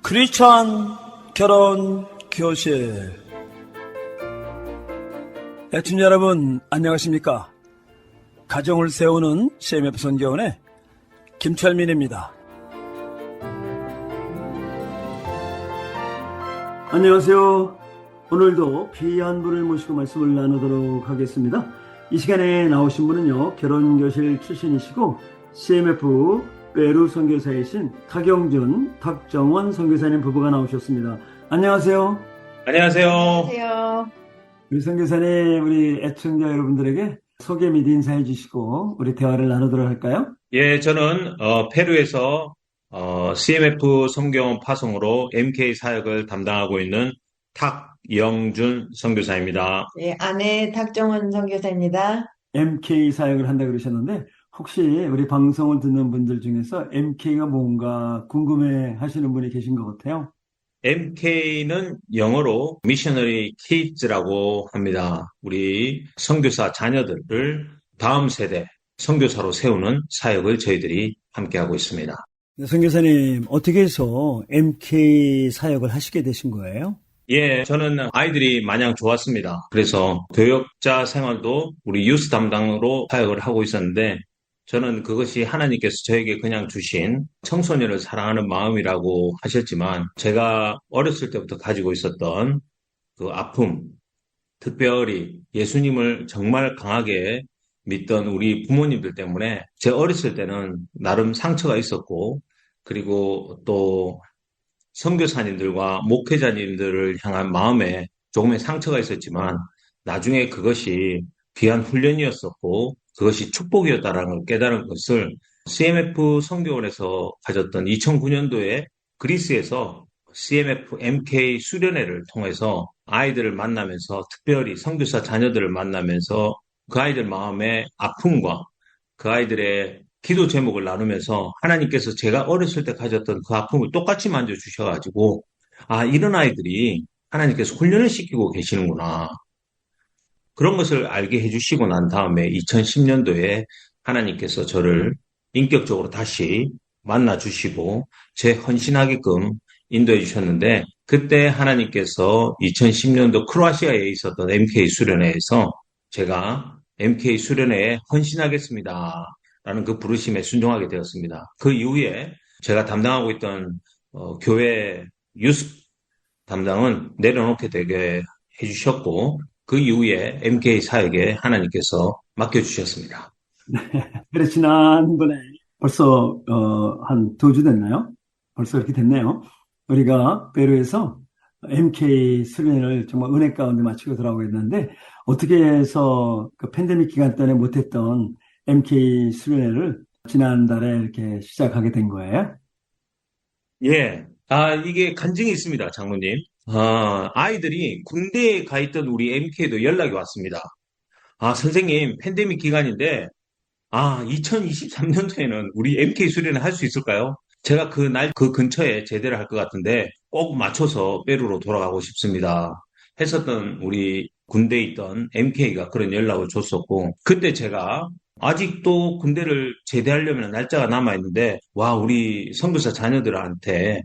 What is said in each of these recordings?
크리스찬 결혼 교실. 애청자 여러분 안녕하십니까? 가정을 세우는 CMF 선교원의 김철민입니다. 안녕하세요. 오늘도 귀한 분을 모시고 말씀을 나누도록 하겠습니다. 이 시간에 나오신 분은요, 결혼교실 출신이시고 CMF 페루 선교사이신 타경준, 탁정원 선교사님 부부가 나오셨습니다. 안녕하세요. 안녕하세요. 안녕하세요. 우리 선교사님, 우리 애청자 여러분들에게 소개 및 인사해 주시고 우리 대화를 나누도록 할까요? 예, 저는 페루에서 CMF 성경 파송으로 MK 사역을 담당하고 있는 탁영준 선교사입니다. 네, 아내 탁정원 선교사입니다. MK 사역을 한다 그러셨는데 혹시 우리 방송을 듣는 분들 중에서 MK가 뭔가 궁금해 하시는 분이 계신 것 같아요. MK는 영어로 Missionary Kids라고 합니다. 우리 선교사 자녀들을 다음 세대 선교사로 세우는 사역을 저희들이 함께하고 있습니다. 네, 선교사님, 어떻게 해서 MK 사역을 하시게 되신 거예요? 예, 저는 아이들이 마냥 좋았습니다. 그래서 교역자 생활도 우리 유스 담당으로 사역을 하고 있었는데 저는 그것이 하나님께서 저에게 그냥 주신 청소년을 사랑하는 마음이라고 하셨지만 제가 어렸을 때부터 가지고 있었던 그 아픔, 특별히 예수님을 정말 강하게 믿던 우리 부모님들 때문에 제 어렸을 때는 나름 상처가 있었고 그리고 또 선교사님들과 목회자님들을 향한 마음에 조금의 상처가 있었지만 나중에 그것이 귀한 훈련이었었고 그것이 축복이었다라는 걸 깨달은 것을 CMF 선교원에서 가졌던 2009년도에 그리스에서 CMF MK 수련회를 통해서 아이들을 만나면서 특별히 선교사 자녀들을 만나면서 그 아이들 마음의 아픔과 그 아이들의 기도 제목을 나누면서 하나님께서 제가 어렸을 때 가졌던 그 아픔을 똑같이 만져주셔가지고, 아, 이런 아이들이 하나님께서 훈련을 시키고 계시는구나. 그런 것을 알게 해주시고 난 다음에 2010년도에 하나님께서 저를 인격적으로 다시 만나주시고, 제 헌신하게끔 인도해 주셨는데, 그때 하나님께서 2010년도 크로아시아에 있었던 MK 수련회에서 제가 MK 수련회에 헌신하겠습니다. 라는 그 부르심에 순종하게 되었습니다. 그 이후에 제가 담당하고 있던 교회 유스 담당은 내려놓게 되게 해주셨고 그 이후에 MK 사역에 하나님께서 맡겨주셨습니다. 그래, 지난번에 벌써 한 2주 됐나요? 벌써 이렇게 됐네요. 우리가 페루에서 MK 수련회를 정말 은혜 가운데 마치고 돌아오고 있는데 어떻게 해서 그 팬데믹 기간 때문에 못했던 MK 수련회를 지난달에 이렇게 시작하게 된 거예요? 예. 이게 간증이 있습니다, 장모님. 아이들이 군대에 가 있던 우리 MK도 연락이 왔습니다. 선생님, 팬데믹 기간인데 2023년도에는 우리 MK 수련회 할 수 있을까요? 제가 그날 그 근처에 제대를 할 것 같은데 꼭 맞춰서 페루로 돌아가고 싶습니다. 했었던 우리 군대에 있던 MK가 그런 연락을 줬었고, 그때 제가 아직도 군대를 제대하려면 날짜가 남아있는데, 와, 우리 선교사 자녀들한테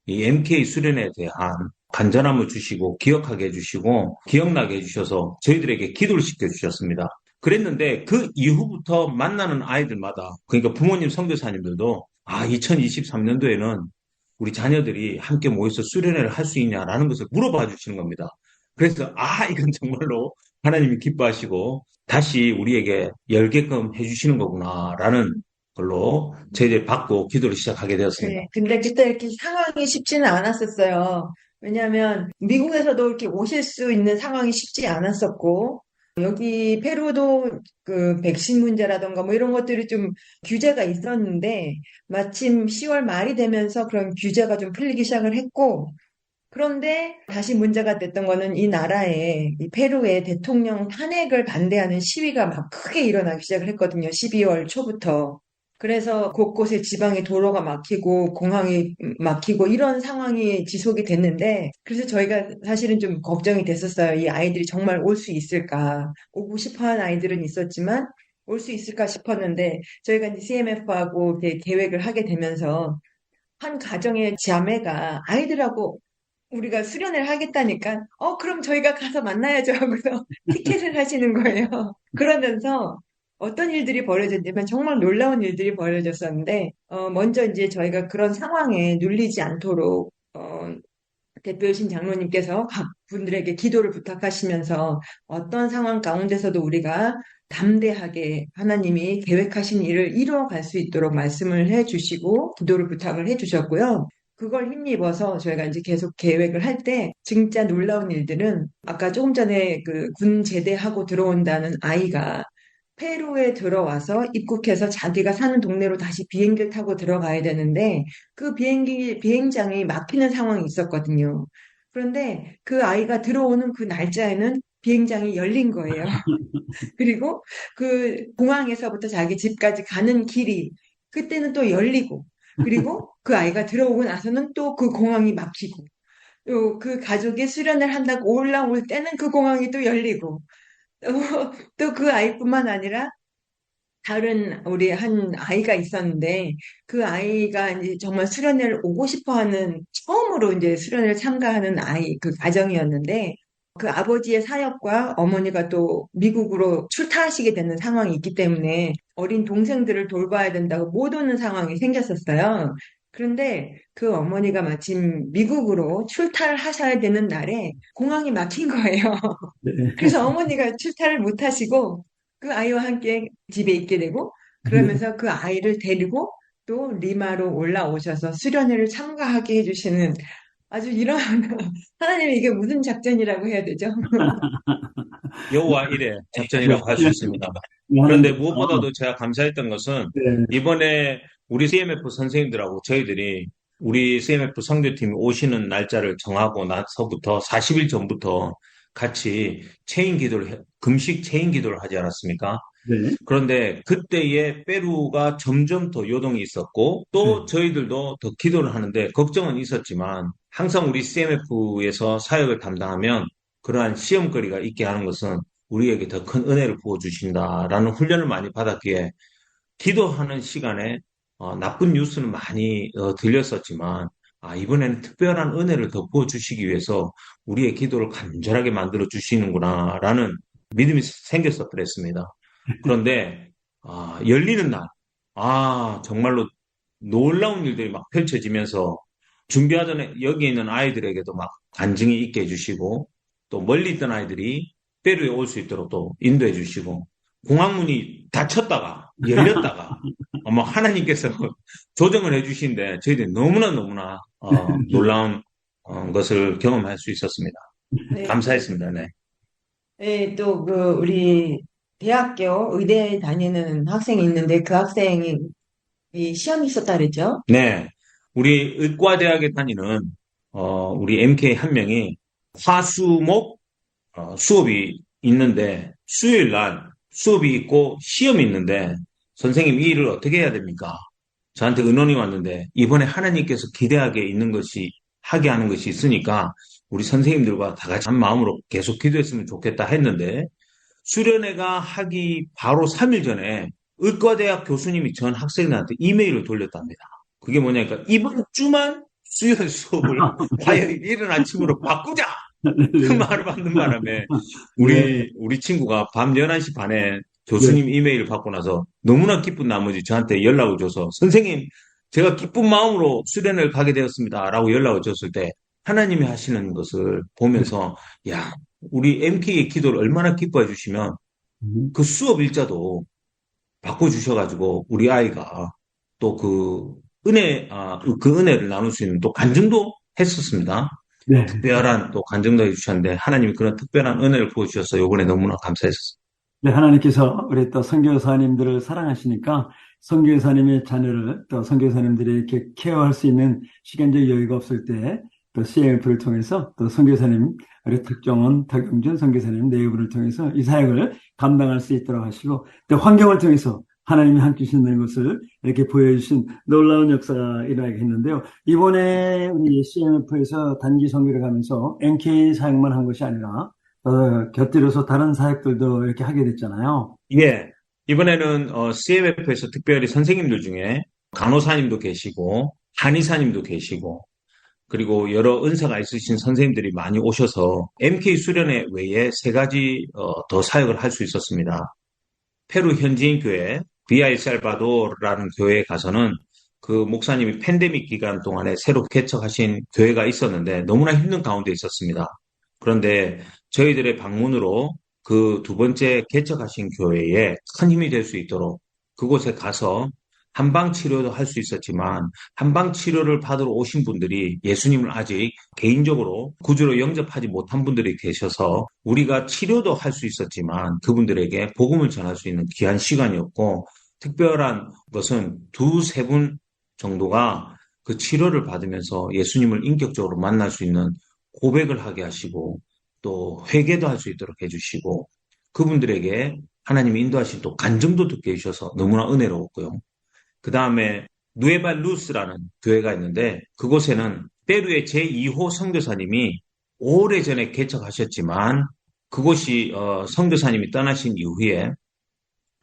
이 MK 수련회에 대한 간절함을 주시고, 기억하게 해주시고, 기억나게 해주셔서 저희들에게 기도를 시켜주셨습니다. 그랬는데 그 이후부터 만나는 아이들마다 그러니까 부모님 선교사님들도 2023년도에는 우리 자녀들이 함께 모여서 수련회를 할 수 있냐라는 것을 물어봐 주시는 겁니다. 그래서 이건 정말로 하나님이 기뻐하시고 다시 우리에게 열게끔 해주시는 거구나라는 걸로 저희들이 받고 기도를 시작하게 되었습니다. 네, 근데 그때 이렇게 상황이 쉽지는 않았었어요. 왜냐하면 미국에서도 이렇게 오실 수 있는 상황이 쉽지 않았었고, 여기 페루도 그 백신 문제라던가 뭐 이런 것들이 좀 규제가 있었는데, 마침 10월 말이 되면서 그런 규제가 좀 풀리기 시작을 했고, 그런데 다시 문제가 됐던 거는 이 나라에, 이 페루의 대통령 탄핵을 반대하는 시위가 막 크게 일어나기 시작을 했거든요. 12월 초부터. 그래서 곳곳에 지방에 도로가 막히고 공항이 막히고 이런 상황이 지속이 됐는데 그래서 저희가 사실은 좀 걱정이 됐었어요. 이 아이들이 정말 올 수 있을까? 오고 싶어 하는 아이들은 있었지만 올 수 있을까 싶었는데 저희가 이제 CMF하고 계획을 하게 되면서 한 가정의 자매가 아이들하고 우리가 수련회를 하겠다니까, 그럼 저희가 가서 만나야죠 하고서 티켓을 하시는 거예요. 그러면서 어떤 일들이 벌어졌냐면 정말 놀라운 일들이 벌어졌었는데, 먼저 이제 저희가 그런 상황에 눌리지 않도록, 대표이신 장로님께서 각 분들에게 기도를 부탁하시면서 어떤 상황 가운데서도 우리가 담대하게 하나님이 계획하신 일을 이루어갈 수 있도록 말씀을 해주시고 기도를 부탁을 해주셨고요. 그걸 힘입어서 저희가 이제 계속 계획을 할 때 진짜 놀라운 일들은 아까 조금 전에 그 군 제대하고 들어온다는 아이가 페루에 들어와서 입국해서 자기가 사는 동네로 다시 비행기를 타고 들어가야 되는데 그 비행장이 막히는 상황이 있었거든요. 그런데 그 아이가 들어오는 그 날짜에는 비행장이 열린 거예요. 그리고 그 공항에서부터 자기 집까지 가는 길이 그때는 또 열리고 그리고 그 아이가 들어오고 나서는 또 그 공항이 막히고 또 그 가족이 수련을 한다고 올라올 때는 그 공항이 또 열리고 또 그 아이뿐만 아니라 다른 우리 한 아이가 있었는데 그 아이가 이제 정말 수련회를 오고 싶어 하는 처음으로 이제 수련회를 참가하는 아이 그 가정이었는데 그 아버지의 사역과 어머니가 또 미국으로 출타하시게 되는 상황이 있기 때문에 어린 동생들을 돌봐야 된다고 못 오는 상황이 생겼었어요. 그런데 그 어머니가 마침 미국으로 출타를 하셔야 되는 날에 공항이 막힌 거예요. 네. 그래서 어머니가 출타를 못 하시고 그 아이와 함께 집에 있게 되고 네. 그러면서 그 아이를 데리고 또 리마로 올라오셔서 수련회를 참가하게 해주시는 아주 이런 하나님의 이게 무슨 작전이라고 해야 되죠? 여호와 일의 네. 작전이라고 할 수 있습니다. 그런데 하나님께서, 무엇보다도 제가 감사했던 것은 네. 이번에 우리 CMF 선생님들하고 저희들이 우리 CMF 선교팀이 오시는 날짜를 정하고 나서부터 40일 전부터 같이 금식 체인 기도를 하지 않았습니까? 네. 그런데 그때에 페루가 점점 더 요동이 있었고 네. 또 저희들도 더 기도를 하는데 걱정은 있었지만 항상 우리 CMF에서 사역을 담당하면 그러한 시험거리가 있게 하는 것은 우리에게 더 큰 은혜를 부어주신다라는 훈련을 많이 받았기에 기도하는 시간에 나쁜 뉴스는 많이 들렸었지만 이번에는 특별한 은혜를 더 부어주시기 위해서 우리의 기도를 간절하게 만들어 주시는구나라는 믿음이 생겼었더랬습니다. 그런데 열리는 날, 정말로 놀라운 일들이 막 펼쳐지면서 준비하던 여기 있는 아이들에게도 막 간증이 있게 해주시고 또 멀리 있던 아이들이 페루에 올 수 있도록 또 인도해 주시고 공항문이 닫혔다가 열렸다가 하나님께서 조정을 해주신데 저희들이 너무나 놀라운 것을 경험할 수 있었습니다. 네. 감사했습니다. 네. 네, 또 그 우리 대학교 의대에 다니는 학생이 있는데 그 학생이 이 시험이 있었다 그랬죠? 네. 우리 의과대학에 다니는 우리 MK 한 명이 화수목 수업이 있는데 수요일 날 수업이 있고 시험이 있는데 선생님 이 일을 어떻게 해야 됩니까? 저한테 의논이 왔는데 이번에 하나님께서 기대하게 있는 것이 하게 하는 것이 있으니까 우리 선생님들과 다 같이 한 마음으로 계속 기도했으면 좋겠다 했는데 수련회가 하기 바로 3일 전에 의과대학 교수님이 전 학생들한테 이메일을 돌렸답니다. 그게 뭐냐니까 이번 주만 수요일 수업을 화요일 이른 아침으로 바꾸자! 그 말을 받는 바람에 네. 우리 친구가 밤 11시 반에 네. 교수님 이메일을 받고 나서 너무나 기쁜 나머지 저한테 연락을 줘서 선생님 제가 기쁜 마음으로 수련을 가게 되었습니다. 라고 연락을 줬을 때 하나님이 하시는 것을 보면서 야 우리 MK의 기도를 얼마나 기뻐해 주시면 음. 그 수업 일자도 바꿔주셔가지고 우리 아이가 또 그 은혜를 나눌 수 있는 또 간증도 했었습니다. 네. 특별한 또 간증도 해주셨는데 하나님이 그런 특별한 은혜를 부어주셔서 이번에 너무나 감사했었습니다. 네, 하나님께서 우리 또 선교사님들을 사랑하시니까 선교사님의 자녀를 또 선교사님들이 이렇게 케어할 수 있는 시간적 여유가 없을 때 또 CMF를 통해서 또 선교사님, 우리 탁정원, 탁영준 선교사님 네 분을 통해서 이 사역을 감당할 수 있도록 하시고 또 환경을 통해서 하나님이 함께 하시는 것을 이렇게 보여주신 놀라운 역사가 일어나게 했는데요. 이번에 우리 CMF에서 단기 선교를 가면서 NK 사역만 한 것이 아니라 곁들여서 다른 사역들도 이렇게 하게 됐잖아요. 예, 이번에는 CMF에서 특별히 선생님들 중에 간호사님도 계시고 한의사님도 계시고, 그리고 여러 은사가 있으신 선생님들이 많이 오셔서 MK 수련회 외에 세 가지 더 사역을 할 수 있었습니다. 페루 현지인 교회, 비아일 살바도르라는 교회에 가서는 그 목사님이 팬데믹 기간 동안에 새로 개척하신 교회가 있었는데 너무나 힘든 가운데 있었습니다. 그런데 저희들의 방문으로 그 두 번째 개척하신 교회에 큰 힘이 될 수 있도록 그곳에 가서 한방 치료도 할 수 있었지만 한방 치료를 받으러 오신 분들이 예수님을 아직 개인적으로 구주로 영접하지 못한 분들이 계셔서 우리가 치료도 할 수 있었지만 그분들에게 복음을 전할 수 있는 귀한 시간이었고 특별한 것은 두세 분 정도가 그 치료를 받으면서 예수님을 인격적으로 만날 수 있는 고백을 하게 하시고 또 회개도 할 수 있도록 해주시고 그분들에게 하나님이 인도하신 또 간증도 듣게 해주셔서 너무나 은혜로웠고요. 그 다음에 누에바 루스라는 교회가 있는데 그곳에는 페루의 제2호 선교사님이 오래전에 개척하셨지만 그곳이 선교사님이 떠나신 이후에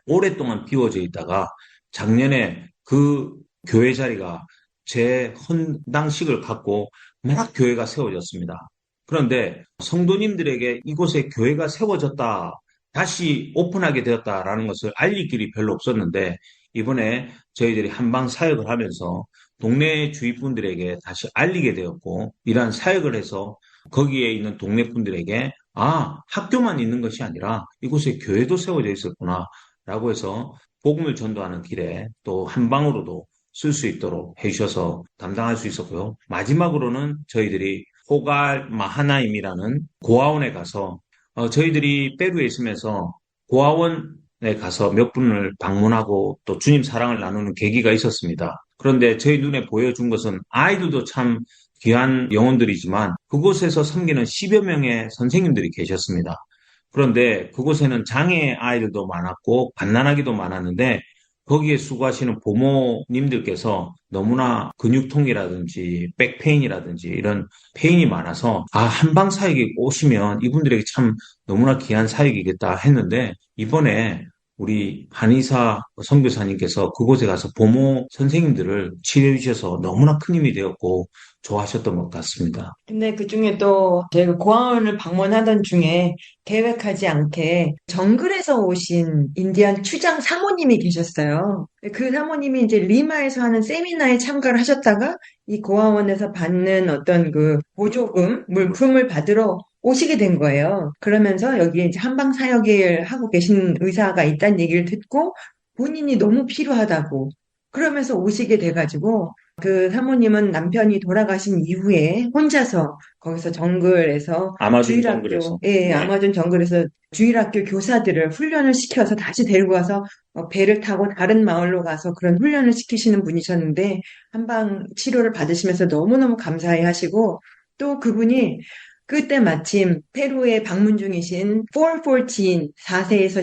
오랫동안 비워져 있다가 작년에 그 교회 자리가 재헌당식을 갖고 막 교회가 세워졌습니다. 그런데 성도님들에게 이곳에 교회가 세워졌다, 다시 오픈하게 되었다라는 것을 알릴 길이 별로 없었는데 이번에 저희들이 한방 사역을 하면서 동네 주위 분들에게 다시 알리게 되었고 이러한 사역을 해서 거기에 있는 동네 분들에게 학교만 있는 것이 아니라 이곳에 교회도 세워져 있었구나 라고 해서 복음을 전도하는 길에 또 한방으로도 쓸 수 있도록 해주셔서 담당할 수 있었고요. 마지막으로는 저희들이 호갈 마하나임이라는 고아원에 가서 저희들이 페루에 있으면서 고아원에 가서 몇 분을 방문하고 또 주님 사랑을 나누는 계기가 있었습니다. 그런데 저희 눈에 보여준 것은 아이들도 참 귀한 영혼들이지만 그곳에서 섬기는 10여 명의 선생님들이 계셨습니다. 그런데 그곳에는 장애 아이들도 많았고 갓난아기도 많았는데 거기에 수고하시는 부모님들께서 너무나 근육통이라든지 백페인이라든지 이런 페인이 많아서 한방 사역에 오시면 이분들에게 참 너무나 귀한 사역이겠다 했는데 이번에 우리 한의사 선교사님께서 그곳에 가서 부모 선생님들을 치료해 주셔서 너무나 큰 힘이 되었고 좋아하셨던 것 같습니다. 근데 그 중에 또 저희가 고아원을 방문하던 중에 계획하지 않게 정글에서 오신 인디안 추장 사모님이 계셨어요. 그 사모님이 이제 리마에서 하는 세미나에 참가를 하셨다가 이 고아원에서 받는 어떤 그 보조금, 물품을 받으러 오시게 된 거예요. 그러면서 여기에 이제 한방 사역을 하고 계신 의사가 있다는 얘기를 듣고 본인이 너무 필요하다고 그러면서 오시게 돼가지고 그 사모님은 남편이 돌아가신 이후에 혼자서 거기서 정글에서 아마존 주일학교, 정글에서. 예, 아마존 정글에서 주일학교 교사들을 훈련을 시켜서 다시 데리고 와서 배를 타고 다른 마을로 가서 그런 훈련을 시키시는 분이셨는데 한방 치료를 받으시면서 너무너무 감사해 하시고 또 그분이 그때 마침 페루에 방문 중이신 414, 4세에서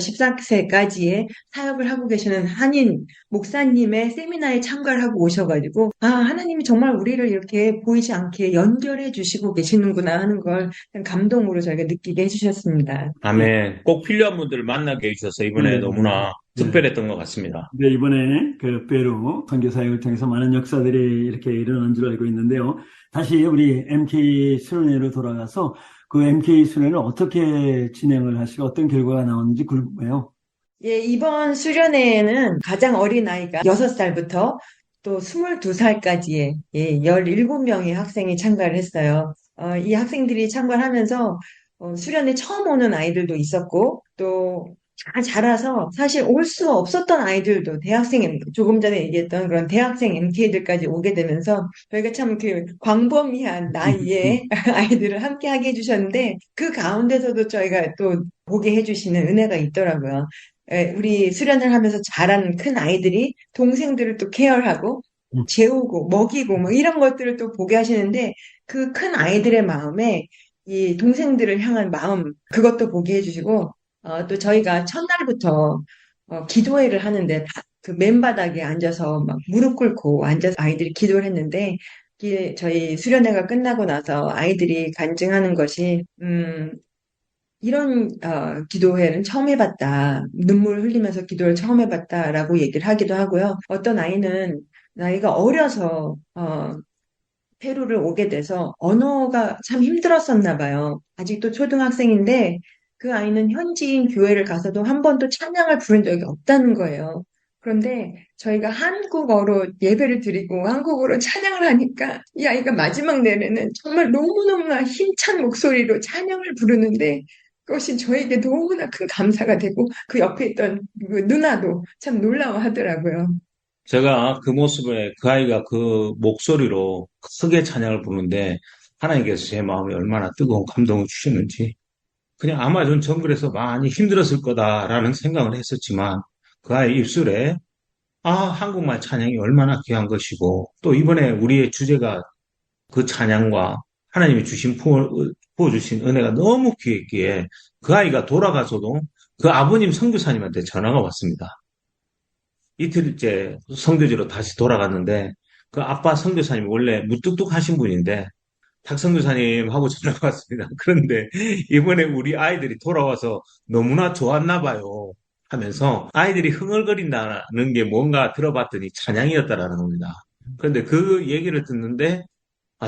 14세까지의 사역을 하고 계시는 한인 목사님의 세미나에 참가를 하고 오셔가지고, 하나님이 정말 우리를 이렇게 보이지 않게 연결해 주시고 계시는구나 하는 걸 감동으로 저희가 느끼게 해주셨습니다. 아멘. 꼭 필요한 분들을 만나게 해주셔서 이번에 네, 너무나 네. 특별했던 것 같습니다. 네, 이번에 그 페루 선교 사역을 통해서 많은 역사들이 이렇게 일어난 줄 알고 있는데요. 다시 우리 MK 수련회로 돌아가서 그 MK 수련회를 어떻게 진행을 하시고 어떤 결과가 나오는지 궁금해요. 예, 이번 수련회에는 가장 어린 아이가 6살부터 또 22살까지의 17명의 학생이 참가를 했어요. 이 학생들이 참가를 하면서 수련회 처음 오는 아이들도 있었고 또 다 자라서 사실 올 수 없었던 아이들도 조금 전에 얘기했던 그런 대학생 MTA들까지 오게 되면서 저희가 참 그 광범위한 나이의 아이들을 함께 하게 해주셨는데 그 가운데서도 저희가 또 보게 해주시는 은혜가 있더라고요. 우리 수련을 하면서 자란 큰 아이들이 동생들을 또 케어하고 음, 재우고 먹이고 뭐 이런 것들을 또 보게 하시는데 그 큰 아이들의 마음에 이 동생들을 향한 마음 그것도 보게 해주시고 또 저희가 첫날부터 기도회를 하는데 그 맨바닥에 앉아서 막 무릎 꿇고 앉아서 아이들이 기도를 했는데 저희 수련회가 끝나고 나서 아이들이 간증하는 것이 이런 기도회는 처음 해봤다. 눈물 흘리면서 기도를 처음 해봤다라고 얘기를 하기도 하고요. 어떤 아이는 나이가 어려서 페루를 오게 돼서 언어가 참 힘들었었나 봐요. 아직도 초등학생인데 그 아이는 현지인 교회를 가서도 한 번도 찬양을 부른 적이 없다는 거예요. 그런데 저희가 한국어로 예배를 드리고 한국어로 찬양을 하니까 이 아이가 마지막 내내는 정말 너무너무나 힘찬 목소리로 찬양을 부르는데 그것이 저에게 너무나 큰 감사가 되고 그 옆에 있던 그 누나도 참 놀라워하더라고요. 제가 그 모습에 그 아이가 그 목소리로 크게 찬양을 부르는데 하나님께서 제 마음에 얼마나 뜨거운 감동을 주셨는지 그냥 아마존 정글에서 많이 힘들었을 거다라는 생각을 했었지만 그 아이 입술에 한국말 찬양이 얼마나 귀한 것이고 또 이번에 우리의 주제가 그 찬양과 하나님이 부어주신 은혜가 너무 귀했기에 그 아이가 돌아가서도 그 아버님 선교사님한테 전화가 왔습니다. 이틀째 선교지로 다시 돌아갔는데 그 아빠 선교사님이 원래 무뚝뚝하신 분인데 탁 선교사님하고 전화가 왔습니다. 그런데 이번에 우리 아이들이 돌아와서 너무나 좋았나 봐요 하면서 아이들이 흥얼거린다는 게 뭔가 들어봤더니 찬양이었다라는 겁니다. 그런데 그 얘기를 듣는데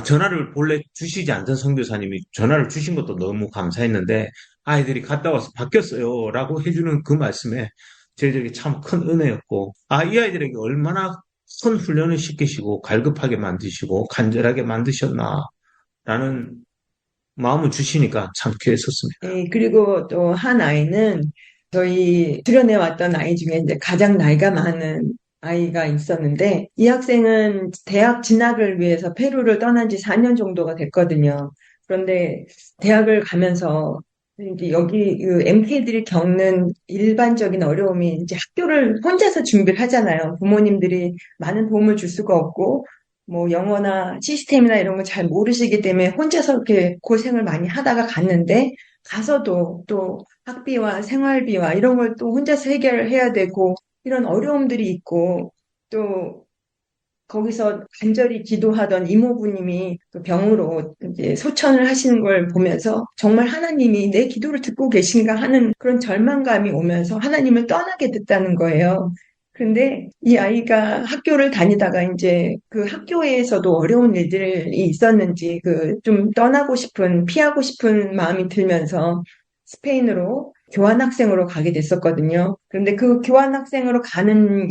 전화를 본래 주시지 않던 선교사님이 전화를 주신 것도 너무 감사했는데 아이들이 갔다 와서 바뀌었어요 라고 해주는 그 말씀에 저에게 참 큰 은혜였고 이 아이들에게 얼마나 큰 훈련을 시키시고 갈급하게 만드시고 간절하게 만드셨나 라는 마음을 주시니까 참 귀했었습니다. 예, 그리고 또 한 아이는 저희 수련해왔던 아이 중에 이제 가장 나이가 많은 아이가 있었는데, 이 학생은 대학 진학을 위해서 페루를 떠난 지 4년 정도가 됐거든요. 그런데 대학을 가면서 이제 여기 MK들이 겪는 일반적인 어려움이 이제 학교를 혼자서 준비를 하잖아요. 부모님들이 많은 도움을 줄 수가 없고, 뭐 영어나 시스템이나 이런 걸 잘 모르시기 때문에 혼자서 이렇게 고생을 많이 하다가 갔는데 가서도 또 학비와 생활비와 이런 걸 또 혼자서 해결을 해야 되고 이런 어려움들이 있고 또 거기서 간절히 기도하던 이모부님이 그 병으로 이제 소천을 하시는 걸 보면서 정말 하나님이 내 기도를 듣고 계신가 하는 그런 절망감이 오면서 하나님을 떠나게 됐다는 거예요. 근데 이 아이가 학교를 다니다가 이제 그 학교에서도 어려운 일들이 있었는지 그 좀 떠나고 싶은, 피하고 싶은 마음이 들면서 스페인으로 교환학생으로 가게 됐었거든요. 그런데 그 교환학생으로 가는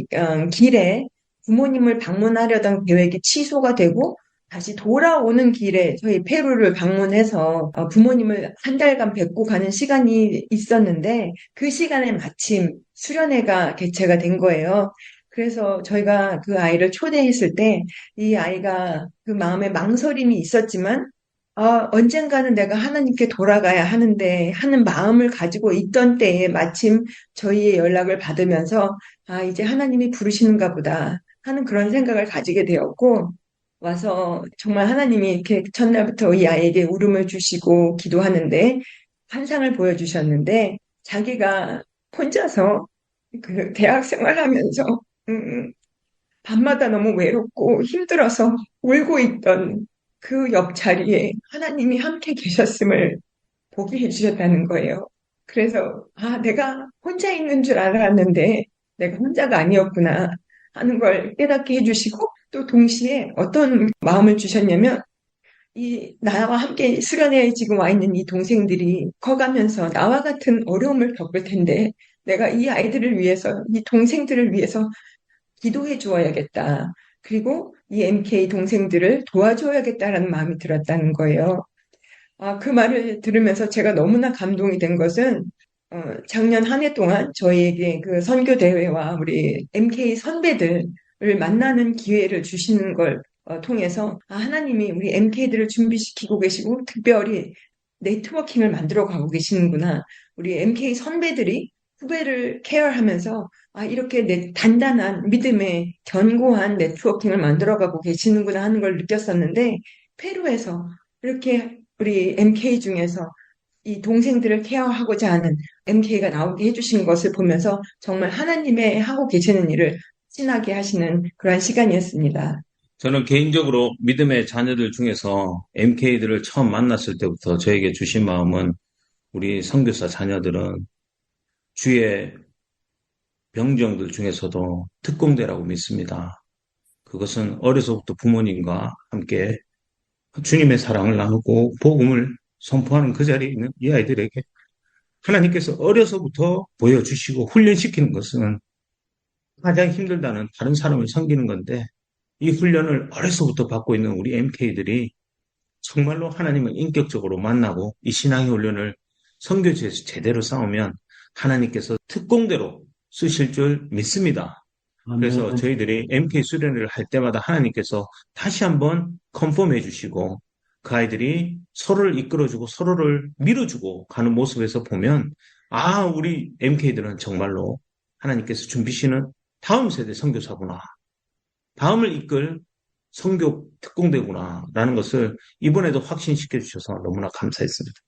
길에 부모님을 방문하려던 계획이 취소가 되고 다시 돌아오는 길에 저희 페루를 방문해서 부모님을 한 달간 뵙고 가는 시간이 있었는데 그 시간에 마침 수련회가 개최가 된 거예요. 그래서 저희가 그 아이를 초대했을 때 이 아이가 그 마음에 망설임이 있었지만 언젠가는 내가 하나님께 돌아가야 하는데 하는 마음을 가지고 있던 때에 마침 저희의 연락을 받으면서 이제 하나님이 부르시는가 보다 하는 그런 생각을 가지게 되었고, 와서 정말 하나님이 이렇게 첫날부터 이 아이에게 울음을 주시고 기도하는데 환상을 보여주셨는데 자기가 혼자서 그 대학 생활하면서 음, 밤마다 너무 외롭고 힘들어서 울고 있던 그 옆자리에 하나님이 함께 계셨음을 보게 해주셨다는 거예요. 그래서, 내가 혼자 있는 줄 알았는데 내가 혼자가 아니었구나 하는 걸 깨닫게 해주시고 또 동시에 어떤 마음을 주셨냐면 나와 함께 수련회에 지금 와 있는 이 동생들이 커가면서 나와 같은 어려움을 겪을 텐데 내가 이 아이들을 위해서, 이 동생들을 위해서 기도해 주어야겠다. 그리고 이 MK 동생들을 도와줘야겠다라는 마음이 들었다는 거예요. 그 말을 들으면서 제가 너무나 감동이 된 것은 작년 한 해 동안 저희에게 그 선교 대회와 우리 MK 선배들을 만나는 기회를 주시는 걸 통해서 하나님이 우리 MK들을 준비시키고 계시고 특별히 네트워킹을 만들어 가고 계시는구나. 우리 MK 선배들이 후배를 케어하면서 이렇게 단단한 믿음의 견고한 네트워킹을 만들어 가고 계시는구나 하는 걸 느꼈었는데 페루에서 이렇게 우리 MK 중에서 이 동생들을 케어하고자 하는 MK가 나오게 해주신 것을 보면서 정말 하나님의 하고 계시는 일을 신하게 하시는 그러한 시간이었습니다. 저는 개인적으로 믿음의 자녀들 중에서 MK들을 처음 만났을 때부터 저에게 주신 마음은 우리 선교사 자녀들은 주의 병정들 중에서도 특공대라고 믿습니다. 그것은 어려서부터 부모님과 함께 주님의 사랑을 나누고 복음을 선포하는 그 자리에 있는 이 아이들에게 하나님께서 어려서부터 보여주시고 훈련시키는 것은 가장 힘들다는 다른 사람을 섬기는 건데 이 훈련을 어려서부터 받고 있는 우리 MK들이 정말로 하나님을 인격적으로 만나고 이 신앙의 훈련을 선교지에서 제대로 쌓으면 하나님께서 특공대로 쓰실 줄 믿습니다. 아멘. 그래서 저희들이 MK 수련회를 할 때마다 하나님께서 다시 한번 컨펌해 주시고 그 아이들이 서로를 이끌어주고 서로를 밀어주고 가는 모습에서 보면 아, 우리 MK들은 정말로 하나님께서 준비시는 다음 세대 선교사구나. 다음을 이끌 선교 특공대구나라는 것을 이번에도 확신시켜 주셔서 너무나 감사했습니다.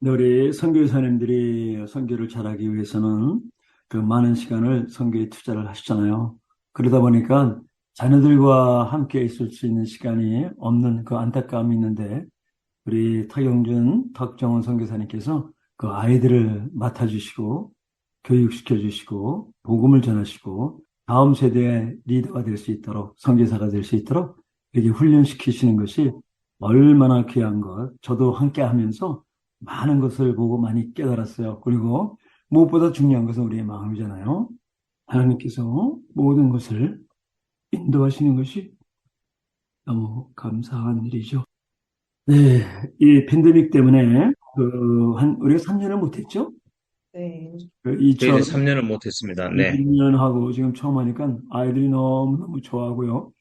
우리 선교사님들이 선교를 잘하기 위해서는 그 많은 시간을 선교에 투자를 하시잖아요. 그러다 보니까 자녀들과 함께 있을 수 있는 시간이 없는 그 안타까움이 있는데 우리 탁정원 선교사님께서 그 아이들을 맡아주시고 교육시켜 주시고 복음을 전하시고 다음 세대의 리더가 될 수 있도록 선교사가 될 수 있도록 이렇게 훈련시키시는 것이 얼마나 귀한 것. 저도 함께 하면서 많은 것을 보고 많이 깨달았어요. 그리고 무엇보다 중요한 것은 우리의 마음이잖아요. 하나님께서 모든 것을 인도하시는 것이 너무 감사한 일이죠. 네, 이 팬데믹 때문에 우리가 3년을 못했죠? 네. 저희는 3년을 못했습니다. 네. 20년하고 지금 처음 하니까 아이들이 너무너무 좋아하고요.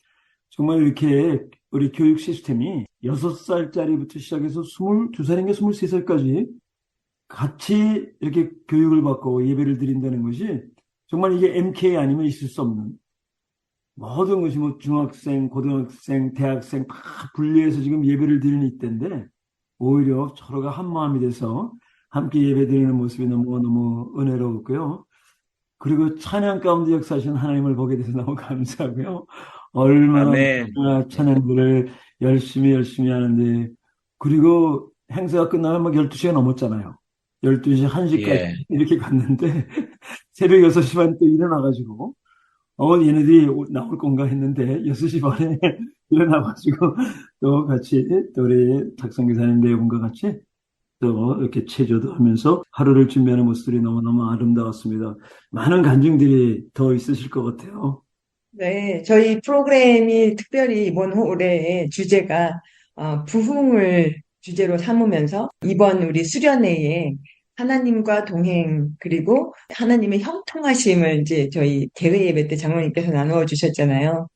정말 이렇게 우리 교육 시스템이 6살짜리부터 시작해서 22살인가 23살까지 같이 이렇게 교육을 받고 예배를 드린다는 것이 정말 이게 MK 아니면 있을 수 없는 모든 것이 뭐 중학생, 고등학생, 대학생 다 분리해서 지금 예배를 드리는 이때인데 오히려 서로가 한 마음이 돼서 함께 예배 드리는 모습이 너무너무 은혜로웠고요. 그리고 찬양 가운데 역사하신 하나님을 보게 돼서 너무 감사하고요. 얼마나 아멘. 찬양들을 열심히 하는데 그리고 행사가 끝나면 막 12시가 넘었잖아요. 12시, 1시까지 예. 이렇게 갔는데 새벽 6시 반 때 일어나가지고 얘네들이 나올 건가 했는데 6시 반에 일어나가지고 또 같이 또 우리 탁성기사님 네 분과 같이 또 이렇게 체조도 하면서 하루를 준비하는 모습들이 너무너무 아름다웠습니다. 많은 간증들이 더 있으실 것 같아요. 네, 저희 프로그램이 특별히 이번 올해의 주제가 부흥을 주제로 삼으면서 이번 우리 수련회에 하나님과 동행 그리고 하나님의 형통하심을 이제 저희 대회 예배 때 장로님께서 나누어 주셨잖아요.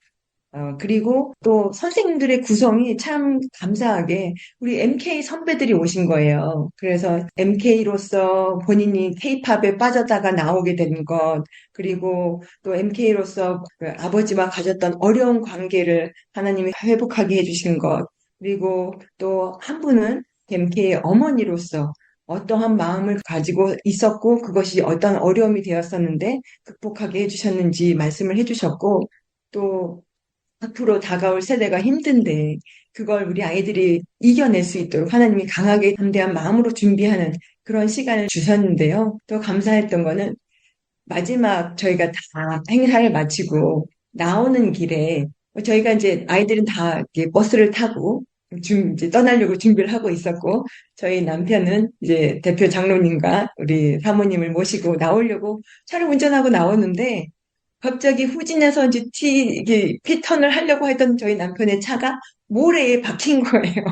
그리고 또 선생님들의 구성이 참 감사하게 우리 MK 선배들이 오신 거예요. 그래서 MK로서 본인이 K-팝에 빠졌다가 나오게 된 것, 그리고 또 MK로서 그 아버지와 가졌던 어려운 관계를 하나님이 회복하게 해주신 것, 그리고 또 한 분은 MK의 어머니로서 어떠한 마음을 가지고 있었고 그것이 어떤 어려움이 되었었는데 극복하게 해주셨는지 말씀을 해주셨고 또 앞으로 다가올 세대가 힘든데 그걸 우리 아이들이 이겨낼 수 있도록 하나님이 강하게 담대한 마음으로 준비하는 그런 시간을 주셨는데요. 또 감사했던 거는 마지막 저희가 다 행사를 마치고 나오는 길에 저희가 이제 아이들은 다 이렇게 버스를 타고 이제 떠나려고 준비를 하고 있었고 저희 남편은 이제 대표 장로님과 우리 사모님을 모시고 나오려고 차를 운전하고 나오는데 갑자기 후진해서 이제 이게 피턴을 하려고 했던 저희 남편의 차가 모래에 박힌 거예요.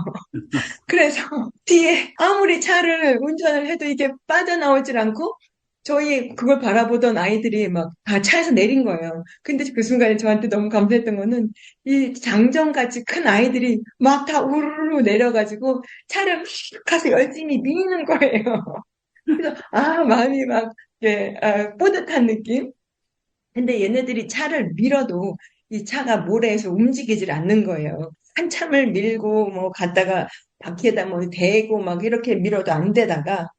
그래서 뒤에 아무리 차를 운전을 해도 이게 빠져나오질 않고 저희 그걸 바라보던 아이들이 막 다 차에서 내린 거예요. 근데 그 순간에 저한테 너무 감사했던 거는 이 장정같이 큰 아이들이 막 다 우르르 내려가지고 차를 휙 가서 열심히 미는 거예요. 그래서 마음이 막 뿌듯한 느낌? 근데 얘네들이 차를 밀어도 이 차가 모래에서 움직이질 않는 거예요. 한참을 밀고 뭐 갔다가 바퀴에다 뭐 대고 막 이렇게 밀어도 안 되다가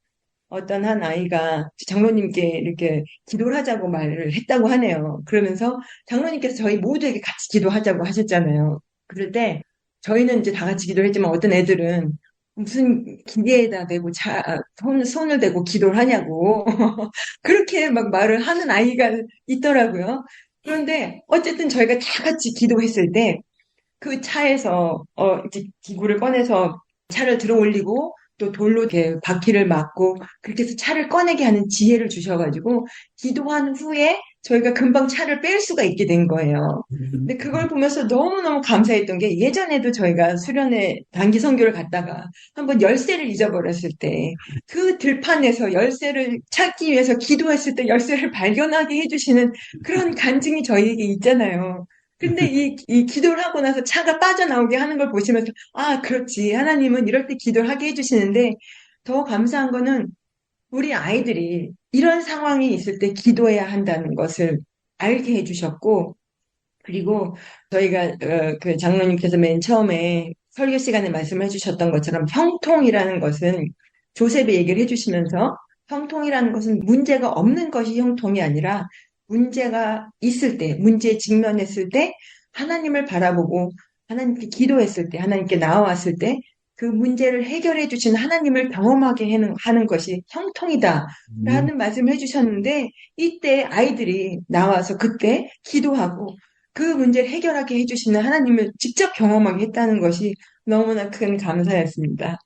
어떤 한 아이가 장로님께 이렇게 기도를 하자고 말을 했다고 하네요. 그러면서 장로님께서 저희 모두에게 같이 기도하자고 하셨잖아요. 그럴 때 저희는 이제 다 같이 기도를 했지만 어떤 애들은 무슨 기계에다 대고 손을 대고 기도를 하냐고 그렇게 막 말을 하는 아이가 있더라고요. 그런데 어쨌든 저희가 다 같이 기도했을 때 그 차에서 이제 기구를 꺼내서 차를 들어 올리고 또 돌로 이렇게 바퀴를 막고 그렇게 해서 차를 꺼내게 하는 지혜를 주셔가지고 기도한 후에 저희가 금방 차를 뺄 수가 있게 된 거예요. 근데 그걸 보면서 너무너무 감사했던 게 예전에도 저희가 수련회 단기 선교를 갔다가 한번 열쇠를 잊어버렸을 때 그 들판에서 열쇠를 찾기 위해서 기도했을 때 열쇠를 발견하게 해주시는 그런 간증이 저희에게 있잖아요. 근데 이 기도를 하고 나서 차가 빠져나오게 하는 걸 보시면서 아, 그렇지. 하나님은 이럴 때 기도를 하게 해주시는데 더 감사한 거는 우리 아이들이 이런 상황이 있을 때 기도해야 한다는 것을 알게 해주셨고 그리고 저희가 그 장로님께서 맨 처음에 설교 시간에 말씀해 주셨던 것처럼 형통이라는 것은 조셉의 얘기를 해주시면서 형통이라는 것은 문제가 없는 것이 형통이 아니라 문제가 있을 때, 문제에 직면했을 때 하나님을 바라보고 하나님께 기도했을 때, 하나님께 나와왔을 때 그 문제를 해결해 주신 하나님을 경험하게 하는 것이 형통이다. 라는 말씀을 해주셨는데 이때 아이들이 나와서 그때 기도하고 그 문제를 해결하게 해주시는 하나님을 직접 경험하게 했다는 것이 너무나 큰 감사였습니다.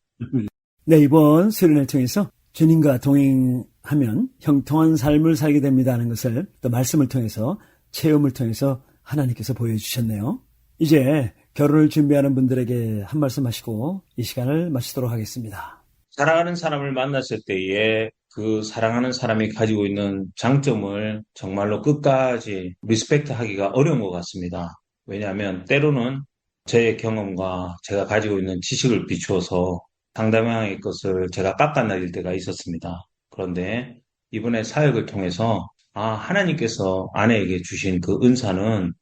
네, 이번 수련을 통해서 주님과 동행하면 형통한 삶을 살게 됩니다 하는 것을 또 말씀을 통해서 체험을 통해서 하나님께서 보여주셨네요. 이제 결혼을 준비하는 분들에게 한 말씀 하시고 이 시간을 마치도록 하겠습니다. 사랑하는 사람을 만났을 때에 그 사랑하는 사람이 가지고 있는 장점을 정말로 끝까지 리스펙트 하기가 어려운 것 같습니다. 왜냐하면 때로는 저의 경험과 제가 가지고 있는 지식을 비추어서 상대방의 것을 제가 깎아내릴 때가 있었습니다. 그런데 이번에 사역을 통해서 하나님께서 아내에게 주신 그 은사는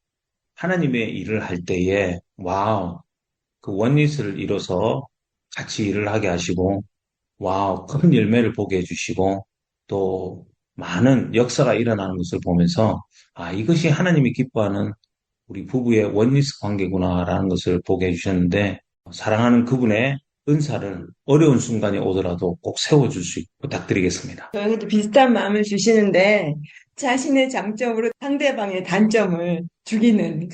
하나님의 일을 할 때에 와우, 그 원리스를 이뤄서 같이 일을 하게 하시고 와우, 큰 열매를 보게 해주시고 또 많은 역사가 일어나는 것을 보면서 이것이 하나님이 기뻐하는 우리 부부의 원리스 관계구나라는 것을 보게 해주셨는데 사랑하는 그분의 은사를 어려운 순간이 오더라도 꼭 세워줄 수 있게 부탁드리겠습니다. 저에게도 비슷한 마음을 주시는데 자신의 장점으로 상대방의 단점을 죽이는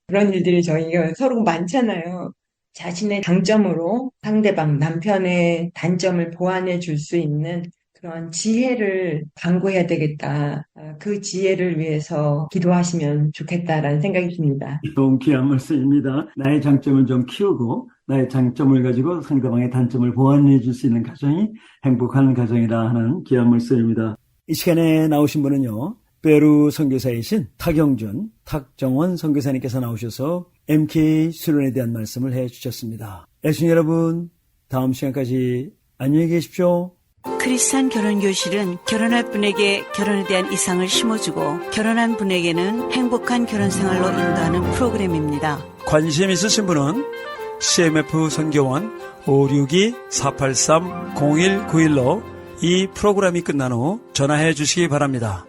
그런 일들이 저희가 서로 많잖아요. 자신의 장점으로 상대방, 남편의 단점을 보완해 줄 수 있는 그런 지혜를 강구해야 되겠다. 그 지혜를 위해서 기도하시면 좋겠다라는 생각이 듭니다. 좋은 귀한 말씀입니다. 나의 장점을 좀 키우고 나의 장점을 가지고 상대방의 단점을 보완해 줄 수 있는 가정이 행복한 가정이라 하는 귀한 말씀입니다. 이 시간에 나오신 분은요. 페루 선교사이신 탁영준, 탁정원 선교사님께서 나오셔서 MK 수련에 대한 말씀을 해주셨습니다. 애청자 여러분, 다음 시간까지 안녕히 계십시오. 크리스찬 결혼교실은 결혼할 분에게 결혼에 대한 이상을 심어주고 결혼한 분에게는 행복한 결혼생활로 인도하는 프로그램입니다. 관심 있으신 분은 CMF 선교원 562-483-0191로 이 프로그램이 끝난 후 전화해 주시기 바랍니다.